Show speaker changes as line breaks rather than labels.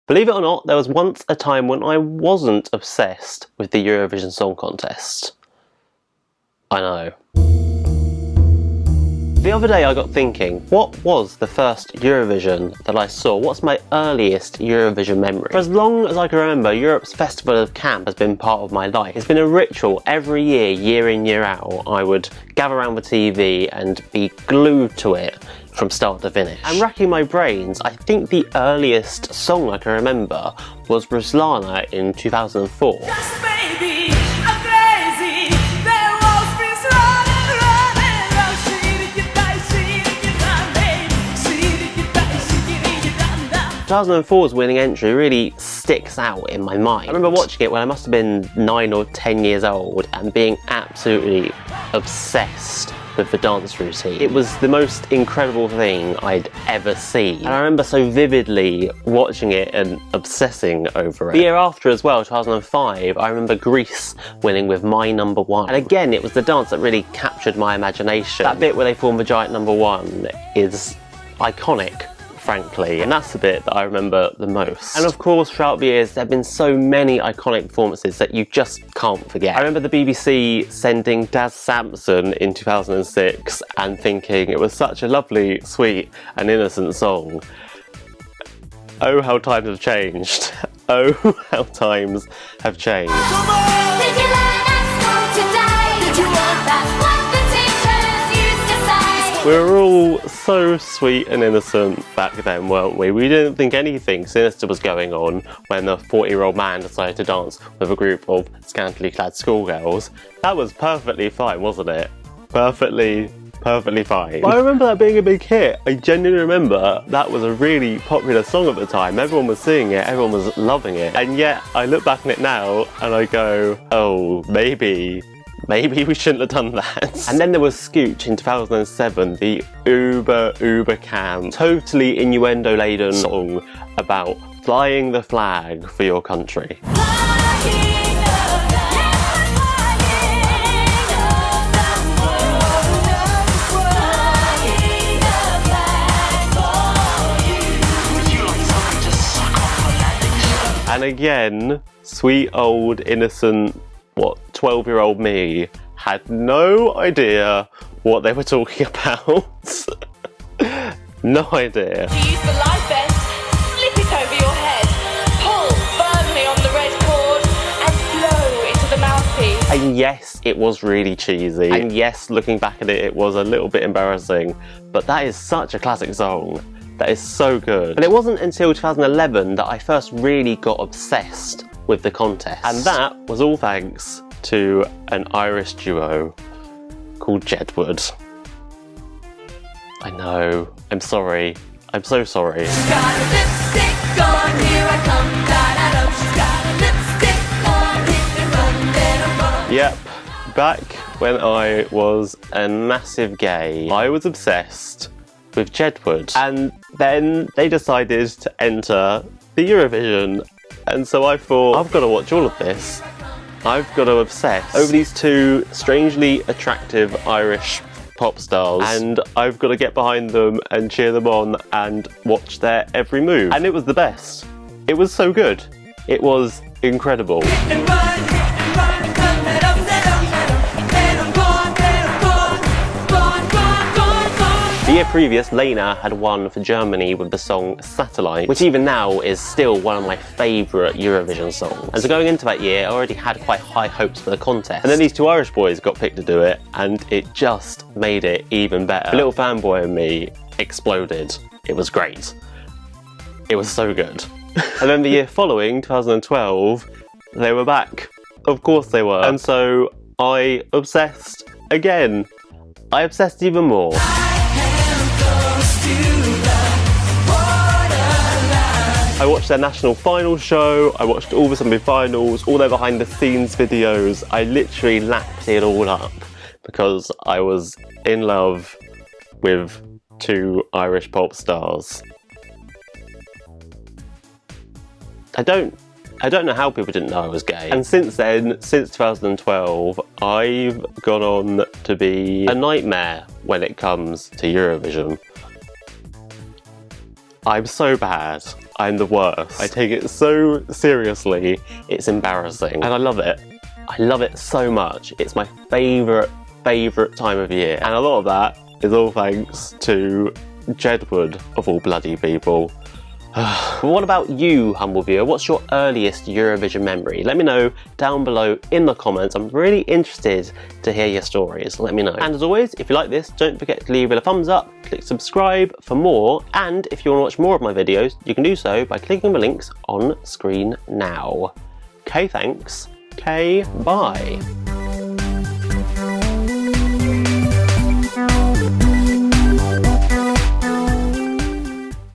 Believe it or not, there was once a time when I wasn't obsessed with the Eurovision Song Contest. I know. The other day I got thinking, what was the first Eurovision that I saw? What's my earliest Eurovision memory? For as long as I can remember, Europe's Festival of Camp has been part of my life. It's been a ritual every year, year in, year out. I would gather around the TV and be glued to it from start to finish. And racking my brains, I think the earliest song I can remember was Ruslana in 2004. The 2004's winning entry really sticks out in my mind. I remember watching it when I must have been 9 or 10 years old and being absolutely obsessed with the dance routine. It was the most incredible thing I'd ever seen. And I remember so vividly watching it and obsessing over it. The year after as well, 2005, I remember Greece winning with My Number One. And again, it was the dance that really captured my imagination. That bit where they form the giant number one is iconic, frankly, and that's the bit that I remember the most. And of course, throughout the years, there have been so many iconic performances that you just can't forget. I remember the BBC sending Daz Sampson in 2006 and thinking it was such a lovely, sweet and innocent song. Oh, how times have changed. Oh, how times have changed. We were all so sweet and innocent back then, weren't we? We didn't think anything sinister was going on when a 40-year-old man decided to dance with a group of scantily clad schoolgirls. That was perfectly fine, wasn't it? Perfectly fine. But I remember that being a big hit. I genuinely remember that was a really popular song at the time. Everyone was singing it, everyone was loving it. And yet, I look back on it now and I go, oh, maybe we shouldn't have done that. And then there was Scooch in 2007, the uber camp, totally innuendo-laden song about flying the flag for your country. And again, sweet old innocent 12-year-old me had no idea what they were talking about. No idea.
Use the live vest, slip it over your head, pull firmly on the red cord and blow into the mouthpiece.
And yes, it was really cheesy. And yes, looking back at it, it was a little bit embarrassing. But that is such a classic song. That is so good. But it wasn't until 2011 that I first really got obsessed with the contest. And that was all thanks to an Irish duo called Jedward. I know, I'm sorry. I'm so sorry. She's got a lipstick on, here I come, da-da-dum. She's got a lipstick on, hit and run, let 'em run. Yep, back when I was a massive gay, I was obsessed with Jedward. And then they decided to enter the Eurovision. And so I thought, I've got to watch all of this. I've got to obsess over these two strangely attractive Irish pop stars, and I've got to get behind them and cheer them on and watch their every move. And it was the best. It was so good. It was incredible. The year previous, Lena had won for Germany with the song Satellite, which even now is still one of my favourite Eurovision songs. And so going into that year, I already had quite high hopes for the contest. And then these two Irish boys got picked to do it, and it just made it even better. The little fanboy in me exploded. It was great. It was so good. And then the year following, 2012, they were back. Of course they were. And so I obsessed again. I obsessed even more. I watched their national final show, I watched all the semi-finals, all their behind the scenes videos. I literally lapped it all up because I was in love with two Irish pop stars. I don't know how people didn't know I was gay. And since then, since 2012, I've gone on to be a nightmare when it comes to Eurovision. I'm so bad. I'm the worst. I take it so seriously, it's embarrassing. And I love it. I love it so much. It's my favourite time of year. And a lot of that is all thanks to Jedward, of all bloody people. But what about you, humble viewer? What's your earliest Eurovision memory? Let me know down below in the comments. I'm really interested to hear your stories. Let me know. And as always, if you like this, don't forget to leave it a thumbs up, click subscribe for more, and if you want to watch more of my videos, you can do so by clicking the links on screen now. Okay, thanks. Okay, bye.